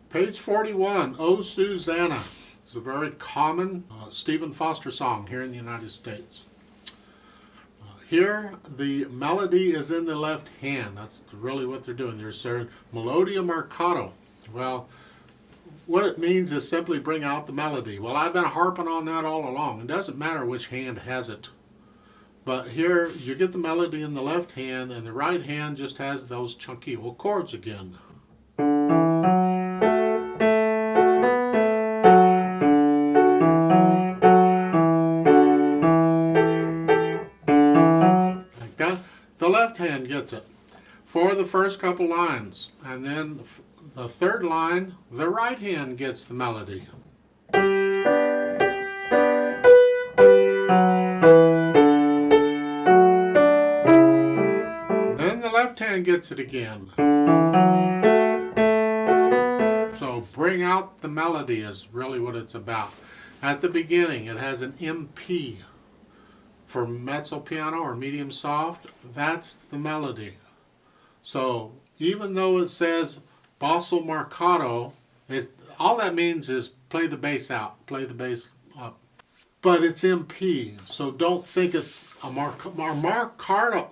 Page 41, Oh Susanna. It's a very common Stephen Foster song here in the United States. Here, the melody is in the left hand. That's really what they're doing. They're saying melodia marcato. Well, what it means is simply bring out the melody. Well, I've been harping on that all along. It doesn't matter which hand has it. But here, you get the melody in the left hand, and the right hand just has those chunky old chords again. Like that. The left hand gets it for the first couple lines, and then the third line, the right hand gets the melody. Then the left hand gets it again. So bring out the melody is really what it's about. At the beginning, it has an MP for mezzo piano or medium soft. That's the melody. So even though it says basso marcato, all that means is play the bass out, play the bass up. But it's MP, so don't think it's a marcato.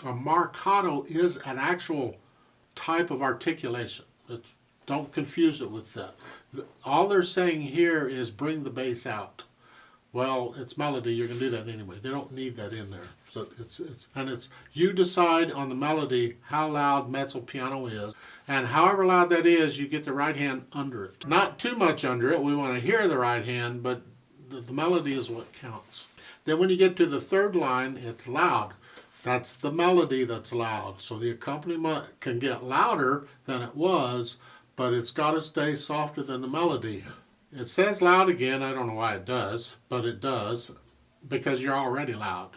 A marcato is an actual type of articulation. Don't confuse it with that. All they're saying here is bring the bass out. Well, it's melody. You're going to do that anyway. They don't need that in there. So it's you decide on the melody how loud mezzo piano is, and however loud that is, you get the right hand under it. Not too much under it. We want to hear the right hand, but the melody is what counts. Then when you get to the third line, it's loud. That's the melody that's loud. So the accompaniment can get louder than it was, but it's got to stay softer than the melody. It says loud again. I don't know why it does, but it does because you're already loud.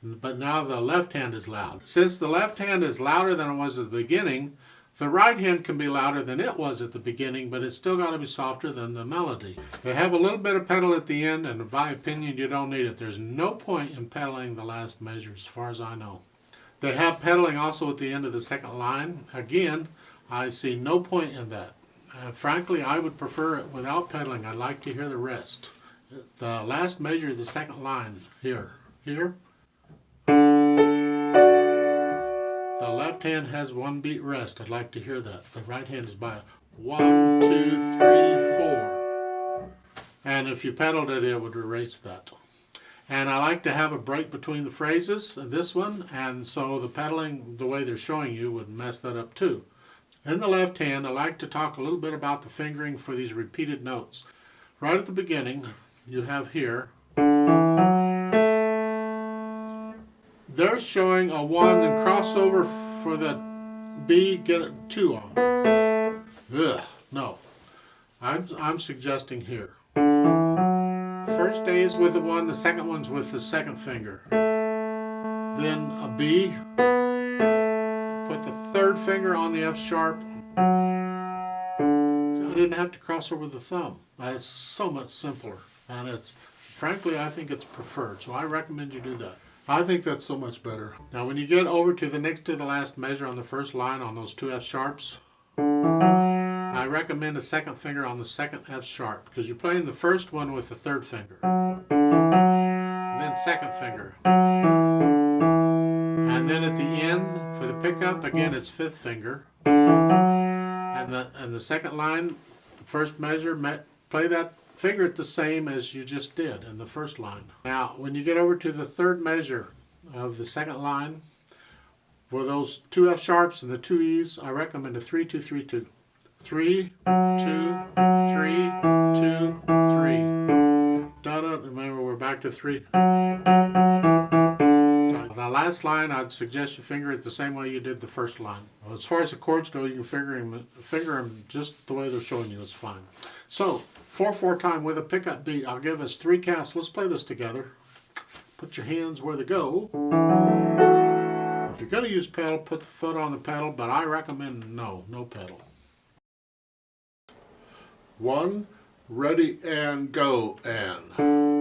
But now the left hand is loud. Since the left hand is louder than it was at the beginning, the right hand can be louder than it was at the beginning, but it's still got to be softer than the melody. They have a little bit of pedal at the end, and in my opinion, you don't need it. There's no point in pedaling the last measure as far as I know. They have pedaling also at the end of the second line. Again, I see no point in that. Frankly, I would prefer it without pedaling. I'd like to hear the rest. The last measure of the second line, here. The left hand has one beat rest. I'd like to hear that. The right hand is by 1, 2, 3, 4. And if you pedaled it, it would erase that. And I like to have a break between the phrases in this one, and so the pedaling, the way they're showing you, would mess that up too. In the left hand, I like to talk a little bit about the fingering for these repeated notes. Right at the beginning, you have here, they're showing a 1, then cross over for the B, get a 2 on. Ugh, no. I'm suggesting here. First A is with the 1, the second one's with the second finger. Then a B. Put the third finger on the F sharp. So I didn't have to cross over the thumb. It's so much simpler. And it's, frankly, I think it's preferred. So I recommend you do that. I think that's so much better. Now when you get over to the next to the last measure on the first line on those two F sharps, I recommend a second finger on the second F sharp because you're playing the first one with the third finger. Then second finger. And then at the end, for the pickup, again, it's fifth finger. And the second line, first measure, play that finger the same as you just did in the first line. Now, when you get over to the third measure of the second line, for those two F sharps and the two E's, I recommend a 3-2-3-2. 3, 2, 3, 2, 3. Da-da, remember we're back to 3. The last line, I'd suggest you finger it the same way you did the first line. As far as the chords go, you can finger them just the way they're showing you is fine. So, 4/4 time with a pickup beat. I'll give us 3 counts. Let's play this together. Put your hands where they go. If you're going to use pedal, put the foot on the pedal, but I recommend no pedal. 1, ready, and go, and...